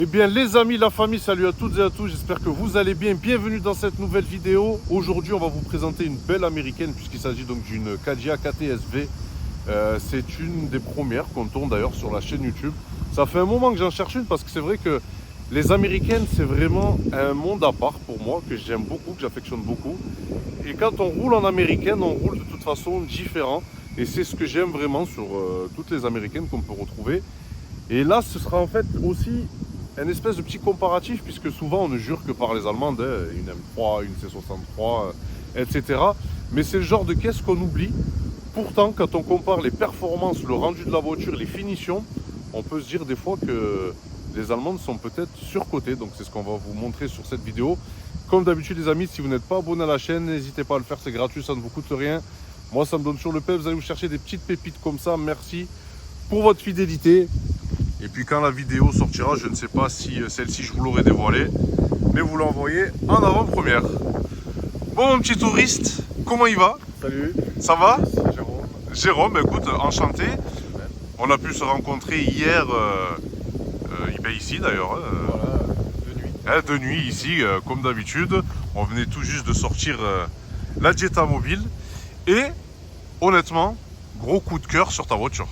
Eh bien les amis, la famille, salut à toutes et à tous, j'espère que vous allez bien. Bienvenue dans cette nouvelle vidéo. Aujourd'hui on va vous présenter une belle américaine puisqu'il s'agit donc d'une Kadia KTSV. C'est une des premières qu'on tourne d'ailleurs sur la chaîne YouTube. Ça fait un moment que j'en cherche une parce que c'est vrai que les américaines c'est vraiment un monde à part pour moi, que j'aime beaucoup, que j'affectionne beaucoup. Et quand on roule en américaine, on roule de toute façon différent. Et c'est ce que j'aime vraiment sur toutes les américaines qu'on peut retrouver. Et là ce sera en fait aussi un espèce de petit comparatif, puisque souvent on ne jure que par les Allemandes, une M3, une C63, etc. Mais c'est le genre de caisse qu'on oublie. Pourtant, quand on compare les performances, le rendu de la voiture, les finitions, on peut se dire des fois que les Allemandes sont peut-être surcotées. Donc c'est ce qu'on va vous montrer sur cette vidéo. Comme d'habitude les amis, si vous n'êtes pas abonné à la chaîne, n'hésitez pas à le faire, c'est gratuit, ça ne vous coûte rien. Moi ça me donne toujours le paix, vous allez vous chercher des petites pépites comme ça. Merci pour votre fidélité. Et puis quand la vidéo sortira, je ne sais pas si celle-ci je vous l'aurai dévoilée, mais vous l'envoyez en avant-première. Bon mon petit touriste, comment il va? Salut. Ça va? C'est Jérôme. Jérôme, écoute, enchanté. On a pu se rencontrer hier, ici d'ailleurs. Voilà, de nuit. De nuit ici, comme d'habitude. On venait tout juste de sortir la Jetta mobile. Et honnêtement, gros coup de cœur sur ta voiture.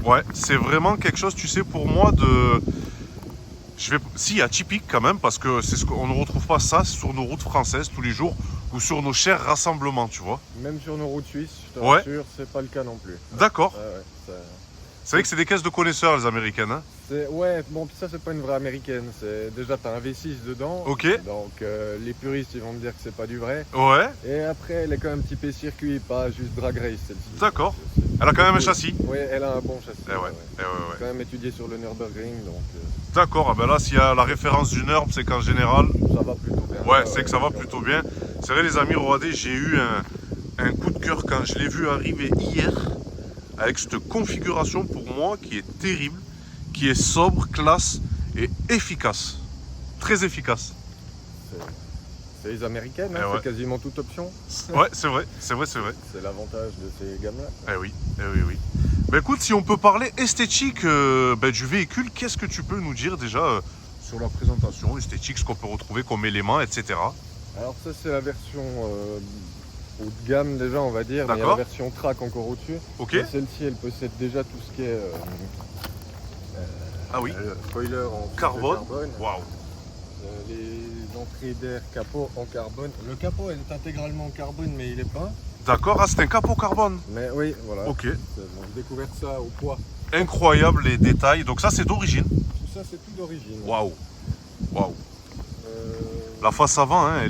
Ouais, c'est vraiment quelque chose, tu sais, pour moi de... Si, atypique quand même, parce que c'est ce qu'on ne retrouve pas ça sur nos routes françaises tous les jours ou sur nos chers rassemblements, tu vois. Même sur nos routes suisses, je te Ouais. rassure, c'est pas le cas non plus. D'accord. Ouais, C'est vrai que c'est des caisses de connaisseurs, les américaines. Hein. ouais, bon, ça c'est pas une vraie américaine. Déjà, t'as un V6 dedans. Ok. Donc les puristes, ils vont me dire que c'est pas du vrai. Ouais. Et après, elle est quand même un petit peu circuit, pas juste drag race celle-ci. D'accord. Elle a quand même un châssis. Oui, elle a un bon châssis. Eh ouais. Quand même étudié sur le Nürburgring, donc D'accord. Ah ben là, s'il y a la référence du Nürb, c'est qu'en général... ça va plutôt bien. Ouais, c'est que ça va plutôt bien. C'est vrai les amis, regardez, j'ai eu un coup de cœur quand je l'ai vu arriver hier avec cette configuration pour moi qui est terrible, qui est sobre, classe et efficace. Très efficace. C'est les américaines, hein, Eh ouais. c'est quasiment toute option. Ouais, c'est vrai. C'est l'avantage de ces gammes-là. Eh oui. Ben écoute, si on peut parler esthétique du véhicule, qu'est-ce que tu peux nous dire déjà sur la présentation, esthétique, ce qu'on peut retrouver comme éléments, etc. Alors ça c'est la version haut de gamme déjà on va dire, mais il y a la version track encore au-dessus. Ok. Celle-ci elle possède déjà tout ce qui est Ah oui. spoiler en Carbone. carbone. Waouh. Les entrées d'air capot en carbone. Le capot est intégralement en carbone mais il est peint. D'accord, ah c'est un capot carbone. Mais oui voilà. Ok. J'ai découvert ça au poids. Incroyable les détails, donc ça c'est d'origine. Tout ça c'est tout d'origine. Waouh. La face avant, hein,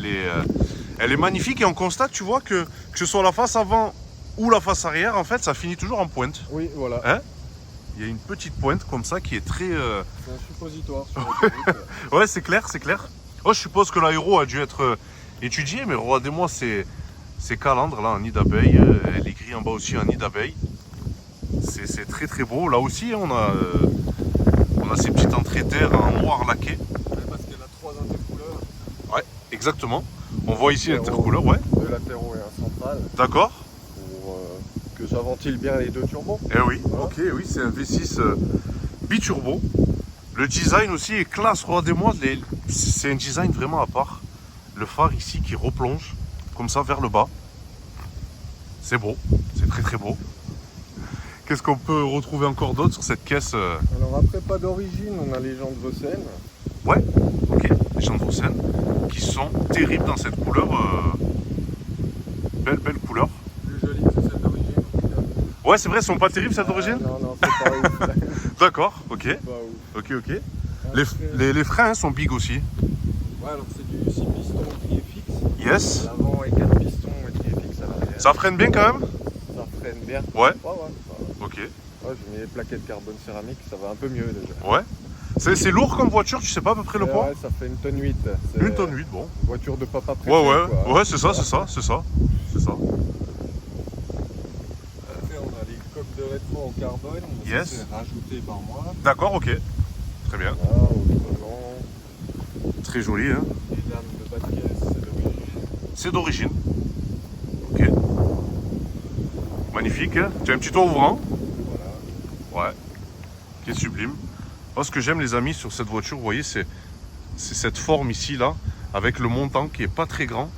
elle est magnifique et on constate, tu vois, que ce soit la face avant ou la face arrière, en fait, ça finit toujours en pointe. Oui, voilà. Hein? Il y a une petite pointe comme ça qui est très... C'est un suppositoire. Sur l'autoroute. Ouais, c'est clair. Oh, je suppose que l'aéro a dû être étudié, mais regardez-moi ces calandres là en nid d'abeille. Elle est écrit en bas aussi en nid d'abeille. C'est très très beau. Là aussi, on a ces petites entrées d'air en noir laqué. Parce qu'elle a 3 intercouleurs. Ouais, exactement. On voit ici l'intercouleur, ouais. 2 latéraux et un central. D'accord. Pour que ça ventile bien les 2 turbos. Eh oui, Voilà. ok, oui, c'est un V6 biturbo. Le design aussi est classe, regardez-moi, c'est un design vraiment à part. Le phare ici qui replonge, comme ça, vers le bas. C'est beau, c'est très très beau. Qu'est-ce qu'on peut retrouver encore d'autre sur cette caisse Alors après, pas d'origine, on a les gens de Vossen. Ouais, ok, les gens de Vossen, qui sont terribles dans cette couleur. Belle couleur. Plus jolie que celle d'origine. Ouais, c'est vrai, elles sont pas terribles cette origine. Non, c'est pas ouf. D'accord, ok. Pas ouf. Ok. Les freins hein, sont big aussi. Ouais, alors c'est du 6 pistons qui est fixe. Yes. À l'avant et 4 pistons qui est fixe à l'arrière. Ça freine bien quand même. Ça freine bien. Ouais. Ok. Ouais, j'ai mis les plaquettes carbone céramique, ça va un peu mieux déjà. Ouais. C'est lourd comme voiture, tu sais pas à peu près le poids? Ouais, ça fait 1 tonne 8. Une tonne 8, bon. Une voiture de papa préféré. Ouais, c'est ça. Après, on a les coques de rétro en carbone. Yes. Ça, c'est rajouté par moi. D'accord, ok. Très bien. Voilà, autrement, Très joli, hein. les lames de bas de caisse, c'est d'origine. C'est d'origine. Ok. Magnifique, hein. Tu as un petit toit ouvrant. Voilà. Ouais. Qui est sublime. Moi, ce que j'aime, les amis, sur cette voiture, vous voyez, c'est cette forme ici, là, avec le montant qui est pas très grand.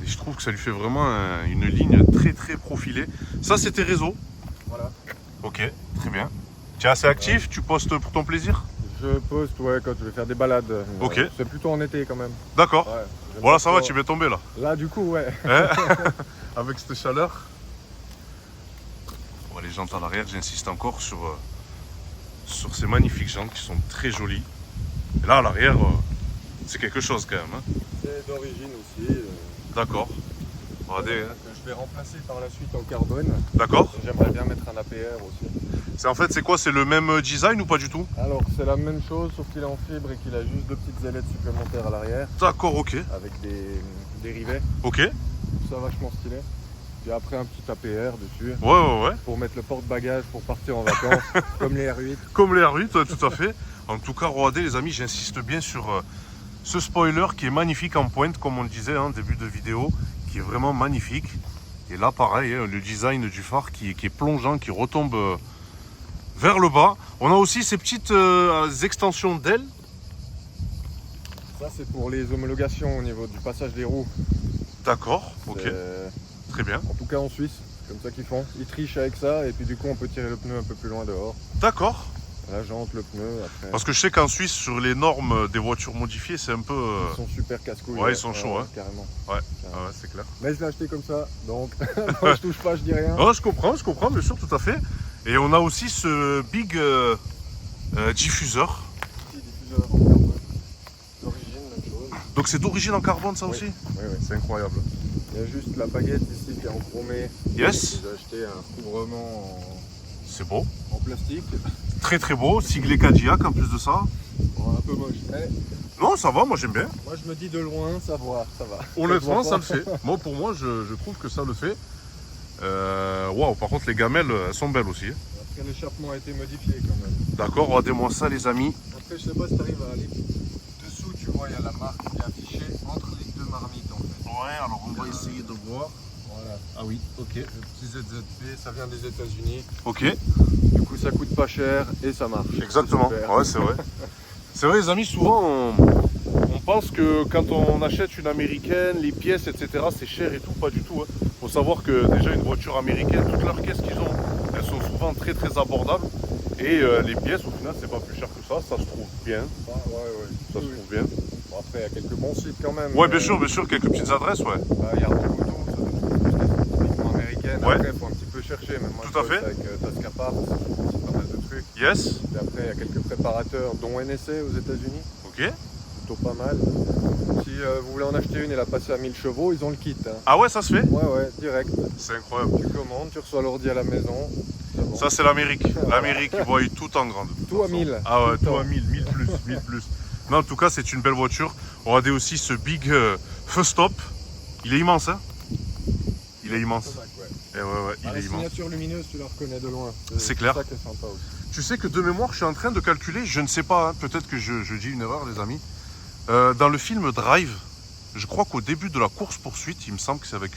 Et je trouve que ça lui fait vraiment une ligne très très profilée. Ça, c'est tes réseaux? Voilà. Ok, très bien. Tu es assez actif? Tu postes pour ton plaisir? Je poste ouais, quand je vais faire des balades. Ok. C'est plutôt en été quand même. D'accord. Ouais, Voilà, ça va, tu es bien tombé là. Là, du coup, ouais. Hein? Avec cette chaleur. Bon, les jantes à l'arrière, j'insiste encore sur ces magnifiques jantes qui sont très jolies. Et là, à l'arrière, c'est quelque chose quand même. Hein. C'est d'origine aussi. D'accord. Regardez. Que je vais remplacer par la suite en carbone. D'accord. J'aimerais bien mettre un APR aussi. En fait, c'est quoi? C'est le même design ou pas du tout? Alors, c'est la même chose, sauf qu'il est en fibre et qu'il a juste 2 petites ailettes supplémentaires à l'arrière. D'accord, ok. Avec des rivets. Ok. Ça, vachement stylé. Puis après, un petit APR dessus. Ouais. Pour mettre le porte-bagages pour partir en vacances, comme les R8. Comme les R8, ouais, tout à fait. En tout cas, regardez les amis, j'insiste bien sur ce spoiler qui est magnifique en pointe, comme on le disait en début de vidéo, qui est vraiment magnifique. Et là, pareil, hein, le design du phare qui est plongeant, qui retombe vers le bas. On a aussi ces petites extensions d'ailes. Ça, c'est pour les homologations au niveau du passage des roues. D'accord, ok, très bien. En tout cas en Suisse, comme ça qu'ils font. Ils trichent avec ça et puis du coup on peut tirer le pneu un peu plus loin dehors. D'accord. La jante, le pneu, après. Parce que je sais qu'en Suisse, sur les normes des voitures modifiées, c'est un peu... Ils sont super casse-couilles. Ouais, ils sont chauds, hein. Carrément. Ouais, Carrément. ah ouais, c'est clair. Mais je l'ai acheté comme ça, donc moi, je touche pas, je dis rien. Oh, je comprends, bien sûr, tout à fait. Et on a aussi ce big diffuseur. Petit diffuseur en carbone. D'origine, même chose. Donc c'est d'origine en carbone, ça Oui. aussi? Oui. C'est incroyable. Il y a juste la baguette ici qui est en chromé. Yes. J'ai acheté un couvrement C'est beau. en plastique. Très très beau, siglé Cadillac en plus de ça. Bon, un peu moche. Mais Non, ça va, moi j'aime bien. moi je me dis de loin, ça va. Honnêtement, se ça voit le fait. Moi, pour moi, je trouve que ça le fait. Waouh, par contre, les gamelles, elles sont belles aussi. pas. Après l'échappement a été modifié quand même. D'accord, regardez-moi ça, les amis. Après je sais pas si tu arrives à aller dessous, tu vois, il y a la marque qui est affichée entre les deux marmites en fait. Ouais, alors on va essayer de voir. Voilà. Ah oui, ok. Le petit ZZP, ça vient des États-Unis. Ok, Du coup ça coûte pas cher et ça marche. exactement. C'est super. Ouais, c'est vrai. C'est vrai, les amis, souvent on pense que quand on achète une américaine, les pièces, etc., c'est cher et tout, pas du tout. Il faut savoir que déjà une voiture américaine, toutes leurs caisses qu'ils ont, elles sont souvent très très abordables. Et les pièces, au final, c'est pas plus cher que ça se trouve bien. Ah, ouais. Ça se Oui, trouve bien. Bon, après il y a quelques bons sites quand même. Ouais, bien sûr, quelques petites adresses, ouais. Yard Auto, ça c'est typiquement américaine. Ouais. Après il faut un petit peu chercher. Même moi, Tout à je bosse fait. avec Tascapar, c'est pas mal de trucs. Yes, Et après il y a quelques préparateurs, dont NSA aux États-Unis. ok. Plutôt pas mal. Si vous voulez en acheter une, elle a passé à 1000 chevaux, ils ont le kit. Hein. Ah ouais, ça se fait? Ouais, direct. C'est incroyable. Tu commandes, tu reçois l'ordi à la maison. C'est bon. Ça, c'est l'Amérique. L'Amérique, ils voient tout en grande. de toute Tout à façon. 1000. Ah ouais, Tout le tout à temps. 1000 plus, 1000 plus. Non, en tout cas, c'est une belle voiture. Regardez aussi ce big feu stop. Il est immense, hein? Il est immense. Ouais. Et ouais, il La est immense. signature lumineuse, tu la reconnais de loin. C'est clair. C'est ça qui est sympa aussi. Tu sais que de mémoire, je suis en train de calculer, je ne sais pas, hein, peut-être que je dis une erreur, les amis. Dans le film Drive, je crois qu'au début de la course-poursuite, il me semble que c'est avec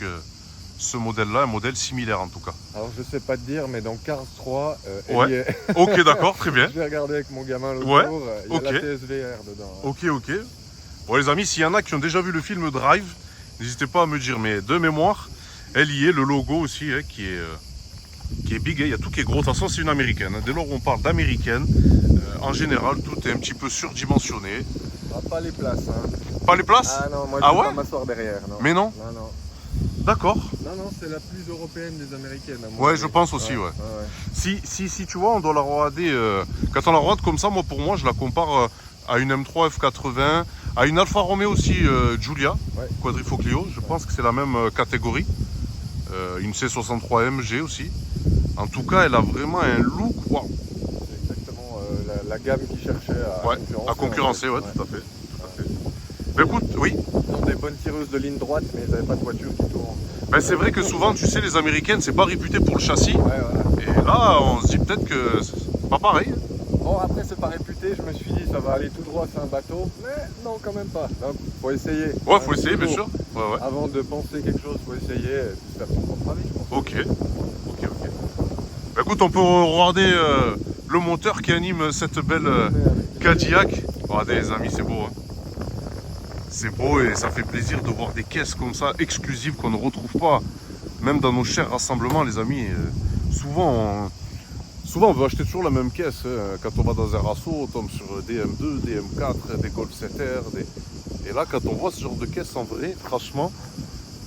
ce modèle-là, un modèle similaire en tout cas. Alors je sais pas te dire, mais dans Cars 3, elle Ouais. y est. Ok, d'accord, très bien. Je l'ai regardé avec mon gamin l'autre Ouais, jour, il y a ok. la TSVR dedans. Ok. Bon, les amis, s'il y en a qui ont déjà vu le film Drive, n'hésitez pas à me dire. Mais de mémoire, elle y est, le logo aussi, hein, qui est big. Hein, il y a tout qui est gros. De toute façon, c'est une américaine. Hein. Dès lors qu'on parle d'américaine, en général, tout est un petit peu surdimensionné. Ah, pas les places. Hein. Pas les places? Ah non, moi je Ah vais ouais pas m'asseoir derrière. Non. Mais non? Non. D'accord. Non, c'est la plus européenne des américaines. à mon Ouais, avis. je pense aussi, ouais. Si tu vois, on doit la regarder. Quand on la regarde comme ça, moi, pour moi, je la compare à une M3 F80, à une Alfa Romeo aussi, Giulia, Ouais. Quadrifoglio Clio. Je pense que c'est la même catégorie. Une C63 MG aussi. En tout cas, elle a vraiment un look. Waouh. C'est exactement la gamme qu'ils cherchaient Ouais, concurrencer. à concurrencer, en ouais, fait. tout à fait. Ben, écoute, oui. Ils ont des bonnes tireuses de ligne droite, mais ils n'avaient pas de voiture qui tourne. Ben, c'est vrai que souvent, tu sais, les américaines, c'est pas réputé pour le châssis. Ouais, voilà. Et là, on se dit peut-être que c'est pas pareil. Bon, après, c'est pas réputé. Je me suis dit, ça va aller tout droit, c'est un bateau. Mais non, quand même pas. Donc, faut essayer. Ouais, faut Hein, essayer, bien toujours. sûr. Ouais. Avant de penser quelque chose, faut essayer et puis se faire son propre avis, je pense. Ok. Ben, écoute, on peut regarder le moteur qui anime cette belle Cadillac. Regardez les amis, c'est beau. Hein. C'est beau et ça fait plaisir de voir des caisses comme ça, exclusives, qu'on ne retrouve pas. Même dans nos chers rassemblements, les amis. Souvent, on veut acheter toujours la même caisse. Hein. Quand on va dans un rasso, on tombe sur des M2, des M4, des Golf 7R. Et là, quand on voit ce genre de caisse en vrai, franchement,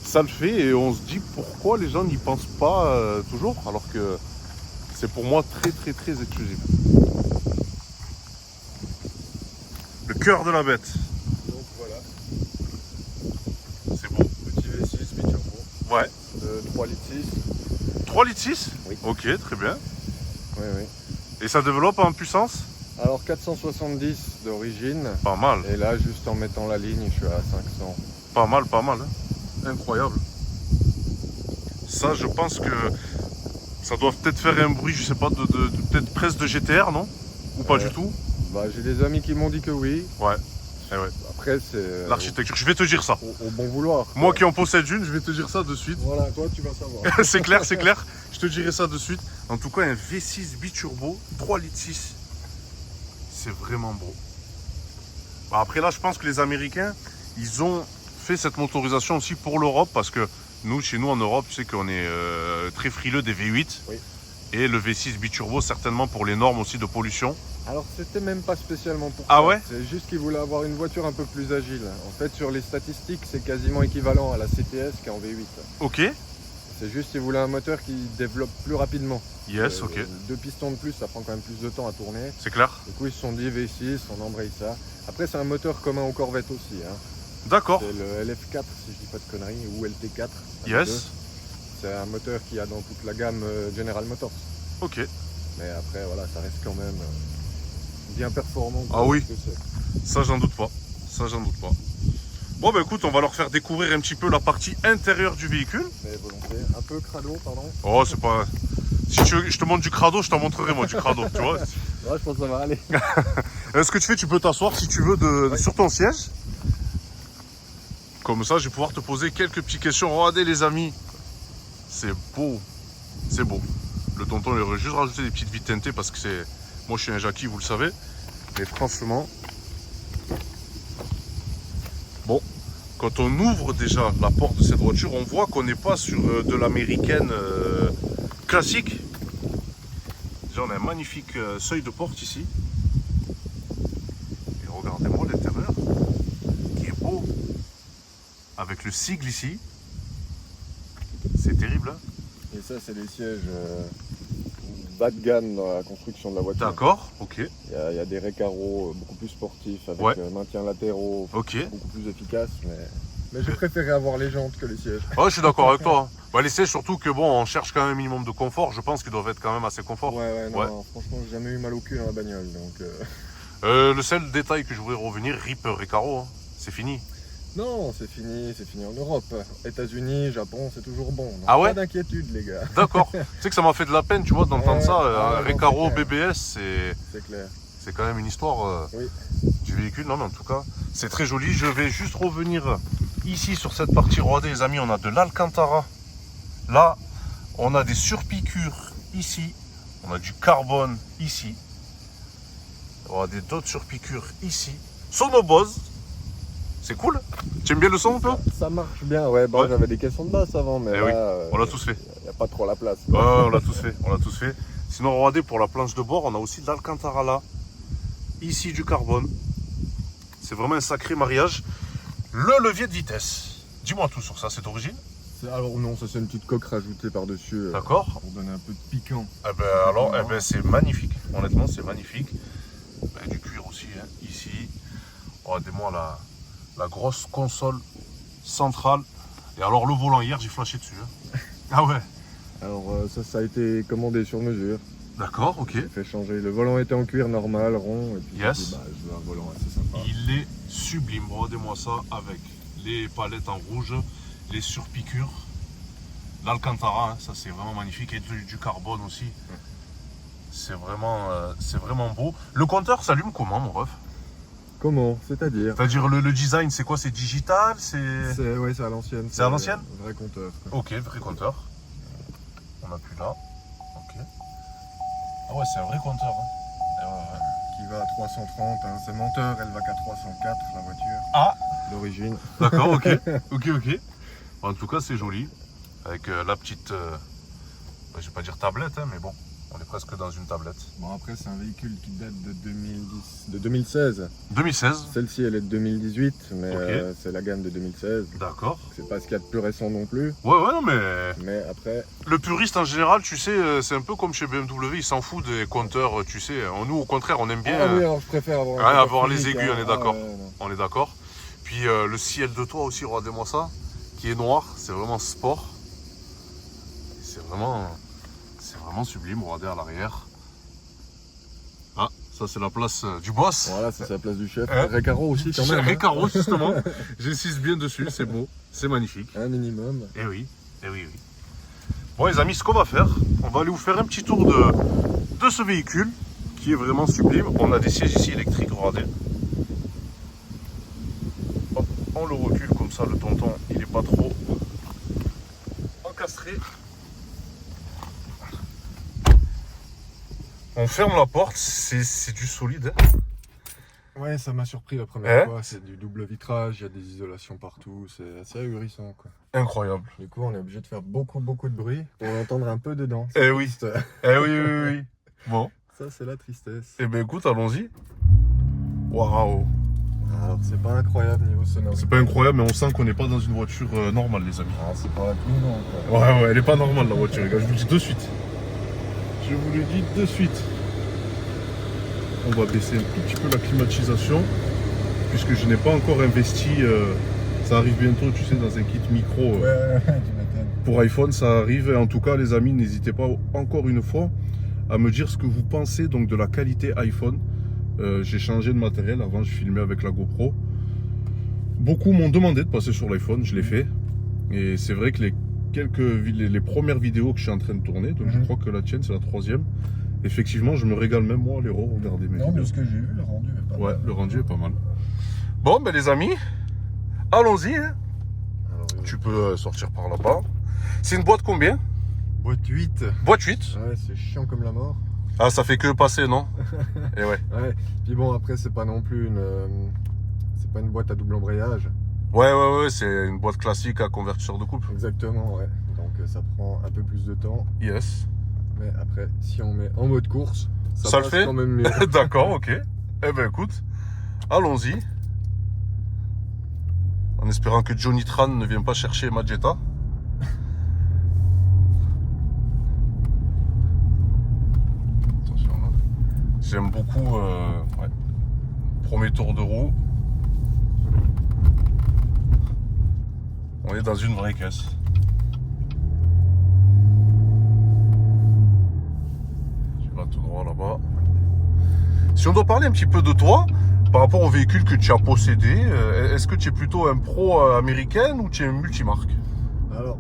ça le fait. Et on se dit pourquoi les gens n'y pensent pas toujours, alors que c'est pour moi très exclusif. Le cœur de la bête. Donc voilà, C'est beau. petit V6 biturbo Ouais. de 3 litres 6. 3 litres 6 Oui. Ok, très bien. Oui, oui. Et ça développe en puissance? Alors 470 d'origine. Pas mal. Et là, juste en mettant la ligne, je suis à 500. Pas mal. Hein. Incroyable. Ça, je pense que ça doit peut-être faire un bruit, je sais pas, peut-être presque de GTR, non? Ou pas du tout? Bah, j'ai des amis qui m'ont dit que oui. Ouais. Eh ouais. Après, c'est L'architecture, je vais te dire ça. au bon vouloir. Moi qui en possède une, je vais te dire ça de suite. Voilà, toi, tu vas savoir. C'est clair. Je te dirai ça de suite. En tout cas, un V6 biturbo, 3 litres 6. C'est vraiment beau. Bah, après là, je pense que les Américains, ils ont fait cette motorisation aussi pour l'Europe parce que nous, chez nous en Europe, tu sais qu'on est très frileux des V8. Oui. Et le V6 biturbo, certainement pour les normes aussi de pollution. Alors, c'était même pas spécialement pour Ah ça. ouais? C'est juste qu'ils voulaient avoir une voiture un peu plus agile. En fait, sur les statistiques, c'est quasiment équivalent à la CTS qui est en V8. Ok. C'est juste qu'ils voulaient un moteur qui développe plus rapidement. Yes, ok. 2 pistons de plus, ça prend quand même plus de temps à tourner. C'est clair. Du coup, ils se sont dit V6, on embraye ça. Après, c'est un moteur commun aux Corvettes aussi. Hein. D'accord. C'est le LF4, si je dis pas de conneries, ou LT4. Yes. C'est un moteur qu'il y a dans toute la gamme General Motors. Ok. Mais après, voilà, ça reste quand même bien performant. Ah oui. Que c'est. Ça, j'en doute pas. Bon, bah écoute, on va leur faire découvrir un petit peu la partie intérieure du véhicule. Mais volontiers. Un peu crado, pardon. Oh, c'est pas... Si tu veux, je te montre du crado, je t'en montrerai moi du crado, tu vois. Ouais, je pense que ça va aller. Ce que tu fais, tu peux t'asseoir si tu veux Ouais. sur ton siège. Comme ça, je vais pouvoir te poser quelques petites questions. Regardez les amis. C'est beau. C'est beau. Le tonton, il aurait juste rajouté des petites vitres teintées parce que c'est... Moi, je suis un Jackie, vous le savez. Mais franchement... Bon, quand on ouvre déjà la porte de cette voiture, on voit qu'on n'est pas sur de l'américaine classique. Déjà, on a un magnifique seuil de porte ici. Et regardez-moi l'intérieur, qui est beau. Avec le sigle ici. C'est terrible, hein? Et ça, c'est les sièges bas de gamme dans la construction de la voiture. D'accord, ok. Il y a des Recaro beaucoup plus sportifs, avec Ouais. maintien latéraux, Ok. beaucoup plus efficaces. Mais j'ai préféré avoir les jantes que les sièges. Ouais, je suis d'accord avec toi. Bah, les sièges, surtout que bon, on cherche quand même un minimum de confort. Je pense qu'ils doivent être quand même assez confort. Ouais, non, Ouais. franchement, j'ai jamais eu mal au cul dans la bagnole. Donc, Le seul détail que je voudrais revenir, RIP Recaro, hein. C'est fini. non, c'est fini en Europe. États-Unis, Japon, c'est toujours bon. Donc, Ah ouais? pas d'inquiétude, les gars. D'accord. Tu sais que ça m'a fait de la peine, tu vois, d'entendre Ouais, ça. ah, non, Recaro c'est clair. BBS, C'est clair. c'est quand même une histoire Oui. du véhicule. Non, mais en tout cas, c'est très joli. Je vais juste revenir ici sur cette partie. Regardez, les amis, on a de l'Alcantara. Là, on a des surpiqûres ici. On a du carbone ici. On a d'autres surpiqûres ici. Sonobose. C'est cool. Tu aimes bien le son un peu? Ça marche bien, ouais. Bon, Ouais. j'avais des caissons de basse avant, mais Eh là, oui, on l'a tous fait. Il n'y a pas trop la place. Ouais, on l'a tous fait. Sinon, regardez, pour la planche de bord, on a aussi de l'Alcantara là. Ici, du carbone. C'est vraiment un sacré mariage. Le levier de vitesse. Dis-moi tout sur ça, c'est d'origine? Alors non, ça c'est une petite coque rajoutée par-dessus. D'accord. Pour donner un peu de piquant. Eh ben alors, eh ben, c'est magnifique. Honnêtement, c'est magnifique. Ben, du cuir aussi, hein, ici. Regardez-moi la grosse console centrale. Et alors, le volant, hier, j'ai flashé dessus. Hein. Ah ouais. Alors ça a été commandé sur mesure. D'accord, ok. J'ai fait changer. Le volant était en cuir normal, rond. Et puis Yes. j'ai dit, bah, je veux un volant assez sympa. Il est sublime. Regardez-moi ça avec les palettes en rouge, les surpiqûres, l'Alcantara, hein, ça c'est vraiment magnifique, et du carbone aussi. C'est vraiment beau. Le compteur s'allume comment, mon ref? Comment? C'est-à-dire? C'est-à-dire le design, c'est quoi? C'est digital? C'est... Ouais, c'est à l'ancienne. C'est à l'ancienne? Un vrai compteur. Quoi. Ok, vrai compteur. On appuie là. Ok. Ah ouais, c'est un vrai compteur. Hein. Ouais. Qui va à 330. Hein. C'est monteur, elle va qu'à 304 la voiture. Ah, d'origine. d'accord, ok. Ok. En tout cas, c'est joli. Avec la petite, je vais pas dire tablette, hein, mais bon, on est presque dans une tablette. Bon, après, c'est un véhicule qui date de 2016. 2016. Celle-ci, elle est de 2018, mais Ok. c'est la gamme de 2016. D'accord. C'est pas ce qu'il y a de plus récent non plus. Ouais, non, mais Mais après, le puriste en général, tu sais, c'est un peu comme chez BMW, il s'en fout des compteurs, tu sais. Nous, au contraire, on aime bien ah oui, alors je préfère avoir, ouais, avoir les aigus, on est d'accord. non. On est d'accord. Puis le ciel de toit aussi, regardez-moi ça, qui est noir, c'est vraiment sport. C'est vraiment sublime, regardez à l'arrière. Ah, ça c'est la place du boss. Voilà, c'est sa place du chef. Hein Recaro aussi, quand même. Recaro, justement. J'insiste bien dessus, c'est beau, c'est magnifique. Un minimum. Eh oui. Bon les amis, ce qu'on va faire, on va aller vous faire un petit tour de ce véhicule qui est vraiment sublime. On a des sièges ici électriques, regardez. Hop, on le recule comme ça, le tonton, il n'est pas trop encastré. On ferme la porte, c'est du solide. Hein. Ouais, ça m'a surpris la première Hein fois. C'est du double vitrage, il y a des isolations partout. C'est assez ahurissant, quoi. Incroyable. Du coup, on est obligé de faire beaucoup de bruit pour entendre un peu dedans. Eh oui. Triste. Oui. Bon, Ça, c'est la tristesse. eh ben écoute, allons-y. Waouh. Alors, c'est pas incroyable niveau sonore. C'est pas incroyable, mais on sent qu'on n'est pas dans une voiture normale, les amis. Ah, c'est pas la plus non, quoi. Ouais, elle est pas normale la voiture, les gars, je vous le dis de suite. Je vous le dis de suite. On va baisser un tout petit peu la climatisation, puisque je n'ai pas encore investi. Ça arrive bientôt, tu sais, dans un kit micro. Ouais, tu m'étonnes. Pour iPhone, ça arrive. En tout cas, les amis, n'hésitez pas encore une fois à me dire ce que vous pensez donc de la qualité iPhone. J'ai changé de matériel. Avant, je filmais avec la GoPro. Beaucoup m'ont demandé de passer sur l'iPhone, je l'ai fait. Et c'est vrai que les premières vidéos que je suis en train de tourner, donc je crois que la tienne, c'est la 3e. Effectivement, je me régale même moi à les regarder mes Non, vidéos. de ce que j'ai vu, le rendu est pas mal. Le rendu est pas mal. Bon, ben les amis, allons-y. Hein. Alors, Tu peux sortir par là-bas. C'est une boîte combien? boîte 8. Boîte 8. Ouais, c'est chiant comme la mort. Ah, ça fait que passer, non? Et ouais. Ouais. Puis bon, après, c'est pas non plus c'est pas une boîte à double embrayage. Ouais, c'est une boîte classique à convertisseur de couple. Exactement, ouais. Donc ça prend un peu plus de temps. Yes. Mais après, si on met en mode course, Ça le passe fait quand même mieux. D'accord, ok. Eh ben écoute, allons-y. En espérant que Johnny Tran ne vienne pas chercher ma Jetta. Attention là. J'aime beaucoup. Ouais. Premier tour de roue. On est dans une vraie caisse. Tu vas tout droit là-bas. Si on doit parler un petit peu de toi, par rapport au véhicule que tu as possédé, est-ce que tu es plutôt un pro américaine ou tu es un multimarque? Alors,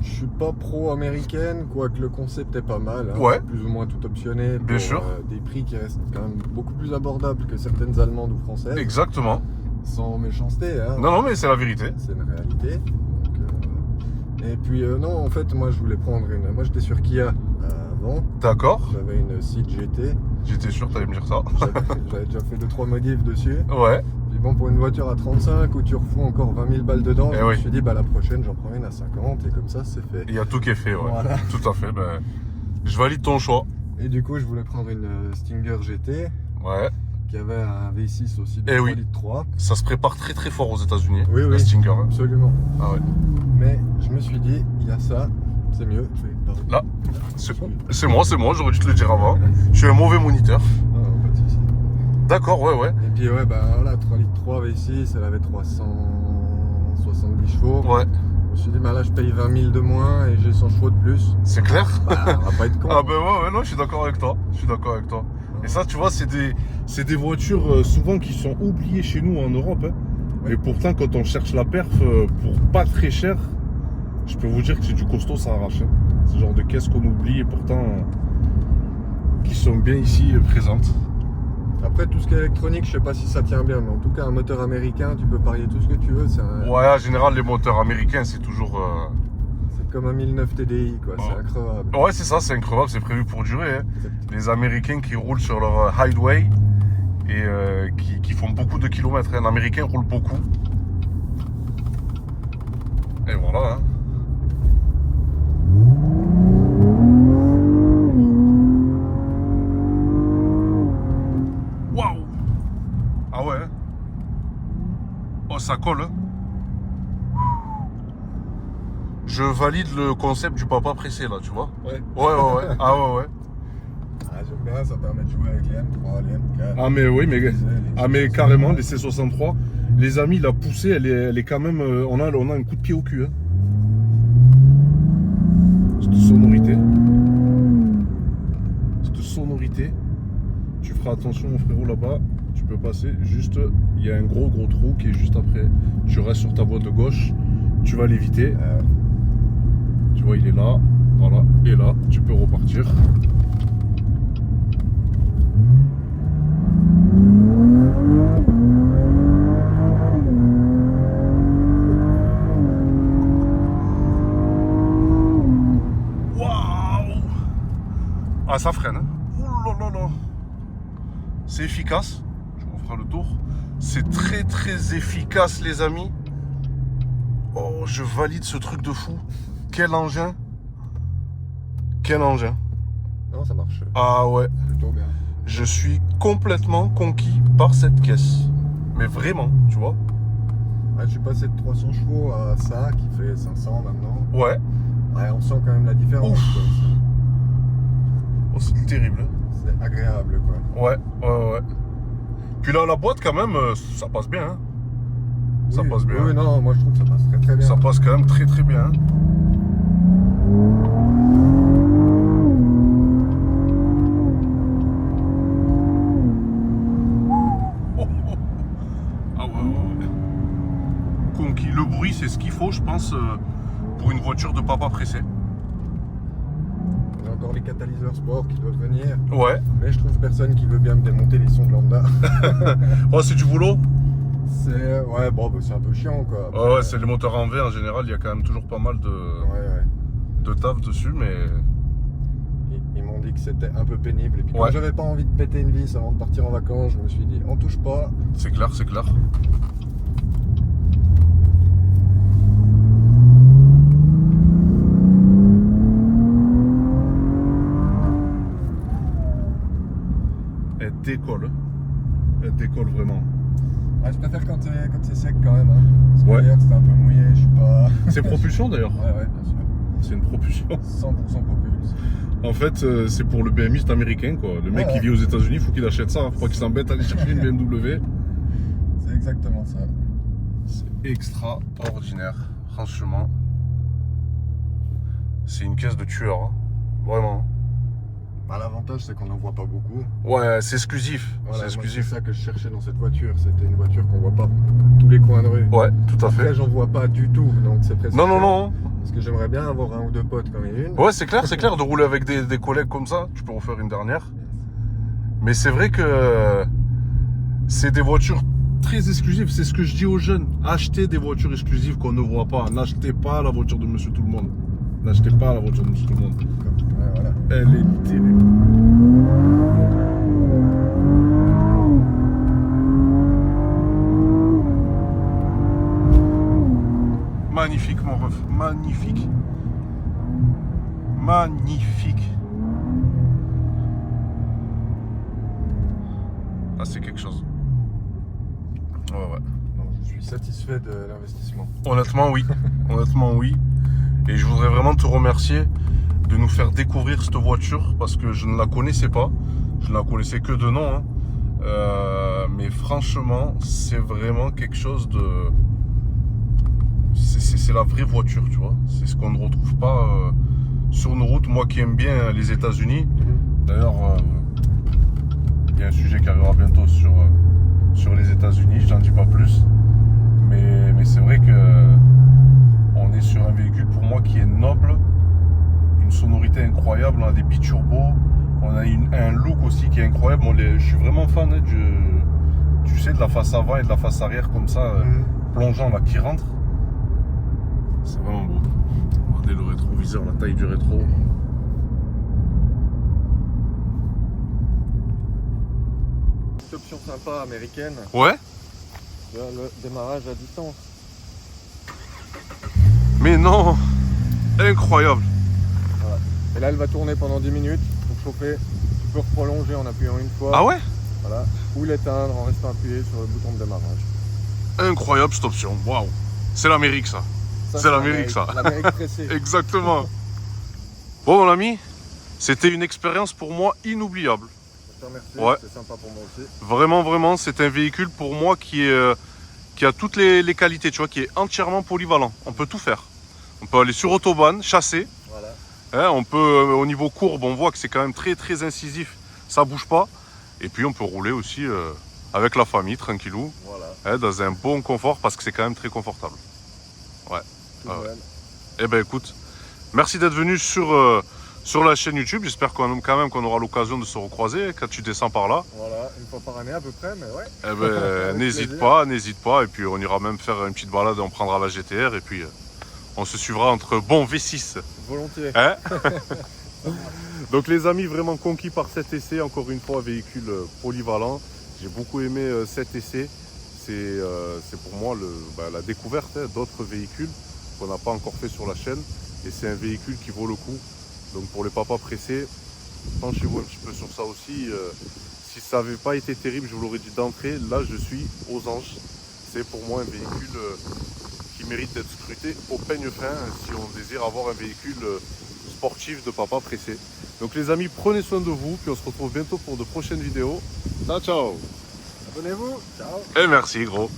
je suis pas pro-américaine, quoique le concept est pas mal. Hein. Ouais. Plus ou moins tout optionné. Bien pour, sûr. Des prix qui restent quand même beaucoup plus abordables que certaines allemandes ou françaises. Exactement. Sans méchanceté, hein. Non, mais c'est la vérité. C'est une réalité. Donc, et puis, non, en fait, moi, je voulais prendre une. Moi, j'étais sur Kia avant. D'accord. J'avais une Ceed GT. J'étais sûr que tu allais me dire ça. J'avais déjà fait 2-3 modifs dessus. Ouais. Puis bon, pour une voiture à 35 où tu refous encore 20 000 balles dedans, Eh je me oui. suis dit, bah la prochaine, j'en prends une à 50 et comme ça, c'est fait. Il y a tout qui est fait, ouais. Voilà. Tout à fait. Ben, je valide ton choix. Et du coup, je voulais prendre une Stinger GT Ouais. qui avait un V6 aussi de Eh 3 oui. litres 3. Ça se prépare très très fort aux États-Unis. Oui, la oui. Stinger. Hein. Absolument. Ah ouais. Mais je me suis dit, il y a ça, c'est mieux. Pardon. Là. C'est moi, j'aurais dû te le dire avant. Je suis un mauvais moniteur. Non, pas de soucis. D'accord, ouais. Et puis ouais, bah voilà, 3 litres 3 V6, elle avait 370 chevaux. Ouais. Je me suis dit, bah là, je paye 20 000 de moins et j'ai 100 chevaux de plus. C'est clair? Bah, on va pas être con. Ah ben ouais, non, je suis d'accord avec toi. Et ça, tu vois, c'est des voitures souvent qui sont oubliées chez nous en Europe. Hein. Ouais. Et pourtant, quand on cherche la perf pour pas très cher, je peux vous dire que c'est du costaud, ça arrache. Hein. C'est le genre de caisses qu'on oublie et pourtant qui sont bien ici présentes. Après, tout ce qui est électronique, je sais pas si ça tient bien, mais en tout cas, un moteur américain, tu peux parier tout ce que tu veux. C'est Ouais, en général, les moteurs américains, c'est toujours comme un 1009 TDI, quoi. C'est incroyable. Ouais, c'est ça, c'est incroyable, c'est prévu pour durer. Hein. Les Américains qui roulent sur leur highway et qui font beaucoup de kilomètres. Un Américain roule beaucoup. Et voilà. Hein. Waouh! Ah ouais. Oh, ça colle. Hein. Je valide le concept du papa pressé là, tu vois. Ouais. Ouais. Ah ouais. Ah, j'aime bien, ça permet de jouer avec les M3, les M4. Ah mais oui, mais carrément, les C63, les amis, la poussée, elle est quand même... on a un coup de pied au cul. Hein. Cette sonorité. Tu feras attention mon frérot là-bas, tu peux passer juste... Il y a un gros trou qui est juste après. Tu restes sur ta voie de gauche, tu vas l'éviter. Tu vois, il est là, voilà. Et là, tu peux repartir. Ah, ça freine. Hein. Oh là là. C'est efficace. Je vous ferai le tour. C'est très efficace, les amis. Oh, je valide ce truc de fou. Quel engin. Non, ça marche. Ah ouais. Plutôt bien. Je suis complètement conquis par cette caisse. Mais vraiment, tu vois. Ouais, je suis passé de 300 chevaux à ça, qui fait 500 maintenant. Ouais. Ouais, on sent quand même la différence. Oh, c'est terrible. C'est agréable, quoi. Ouais. Puis là, la boîte, quand même, ça passe bien. Hein. Oui, ça passe bien. Oui, non, moi je trouve que ça passe très bien. Ça passe quand même très bien. Hein. Ah ouais. Conquis. Le bruit, c'est ce qu'il faut, je pense, pour une voiture de papa pressé. Il y a encore les catalyseurs sport qui doivent venir. Ouais. Mais je trouve personne qui veut bien me démonter les sons de lambda. Oh, c'est du boulot. Ouais, bon, bah, c'est un peu chiant, quoi. Après, ouais, c'est les moteurs en V en général, il y a quand même toujours pas mal de taf dessus, mais... Ils m'ont dit que c'était un peu pénible. Et puis, comme j'avais pas envie de péter une vis avant de partir en vacances, je me suis dit, on touche pas. C'est clair. Elle décolle vraiment. Ouais, je préfère quand c'est sec quand même. Hein. Parce que hier c'était un peu mouillé, je suis pas. C'est propulsion d'ailleurs. Ouais, bien sûr. C'est une propulsion. 100% propulse. En fait, c'est pour le BMiste américain quoi. Le mec qui vit aux États-Unis, il faut qu'il achète ça. Faut pas qu'il s'embête à aller chercher une BMW. C'est exactement ça. C'est extraordinaire. Franchement, c'est une caisse de tueur. Hein. Vraiment. Bah, l'avantage c'est qu'on n'en voit pas beaucoup. Ouais, c'est exclusif. Voilà, c'est ça que je cherchais dans cette voiture. C'était une voiture qu'on voit pas tous les coins de rue. Ouais, tout à fait. Après, j'en vois pas du tout, donc c'est presque. Non. Parce que j'aimerais bien avoir un ou deux potes comme une. Ouais, c'est clair de rouler avec des collègues comme ça. Tu peux en faire une dernière. Mais c'est vrai que c'est des voitures très exclusives. C'est ce que je dis aux jeunes. Achetez des voitures exclusives qu'on ne voit pas. N'achetez pas la voiture de Monsieur Tout le Monde. N'achetez pas la voiture de Monsieur Tout le Monde. Ouais, voilà. Elle est terrible. Magnifique mon ref, magnifique. Ah, c'est quelque chose. Ouais. Non, je suis satisfait de l'investissement. Honnêtement oui. Et je voudrais vraiment te remercier de nous faire découvrir cette voiture parce que je ne la connaissais pas. Je ne la connaissais que de nom. Hein. Mais franchement, c'est vraiment quelque chose de... C'est la vraie voiture, tu vois. C'est ce qu'on ne retrouve pas sur nos routes. Moi qui aime bien les États-Unis. D'ailleurs, il y a un sujet qui arrivera bientôt sur les États-Unis. J'en dis pas plus. Mais c'est vrai que on est sur un véhicule pour moi qui est noble. Une sonorité incroyable. On a des biturbos. On a un look aussi qui est incroyable. Je suis vraiment fan tu sais, de la face avant et de la face arrière comme ça, plongeant là, qui rentre. C'est vraiment beau. Regardez le rétroviseur, la taille du rétro. Petite option sympa américaine, Ouais. le démarrage à distance. Mais non. Incroyable. Voilà. Et là elle va tourner pendant 10 minutes pour chauffer. Tu peux prolonger en appuyant une fois. Ah ouais? Voilà. Ou l'éteindre en restant appuyé sur le bouton de démarrage. Incroyable cette option. Waouh. C'est l'Amérique ça. C'est l'Amérique ça. L'Amérique pressée. Exactement. Bon mon ami, c'était une expérience pour moi inoubliable. Je te remercie, Ouais. c'est sympa pour moi aussi. Vraiment, vraiment, c'est un véhicule pour moi qui a toutes les qualités, tu vois, qui est entièrement polyvalent. On peut tout faire. On peut aller sur autobahn, chasser. Voilà. Hein, on peut, au niveau courbe, on voit que c'est quand même très très incisif. Ça bouge pas. Et puis on peut rouler aussi avec la famille, tranquillou, Voilà. hein, dans un bon confort parce que c'est quand même très confortable. Ouais. Tout Ah ouais. nouvelle. Eh ben écoute, merci d'être venu sur la chaîne YouTube. J'espère quand même qu'on aura l'occasion de se recroiser quand tu descends par là. Voilà, une fois par année à peu près, mais ouais. Eh ben, Avec n'hésite plaisir. pas. Et puis on ira même faire une petite balade, on prendra la GTR et puis on se suivra entre bons V6. Volontiers. Hein? Donc les amis, vraiment conquis par cet essai, encore une fois, véhicule polyvalent. J'ai beaucoup aimé cet essai. C'est pour moi la découverte d'autres véhicules qu'on n'a pas encore fait sur la chaîne. Et c'est un véhicule qui vaut le coup. Donc pour les papas pressés, penchez-vous un petit peu sur ça aussi. Si ça n'avait pas été terrible, je vous l'aurais dit d'entrée. Là, je suis aux anges. C'est pour moi un véhicule qui mérite d'être scruté au peigne fin si on désire avoir un véhicule sportif de papa pressé. Donc les amis, prenez soin de vous, puis on se retrouve bientôt pour de prochaines vidéos. Ciao, ciao. Abonnez-vous. Ciao. Et merci gros.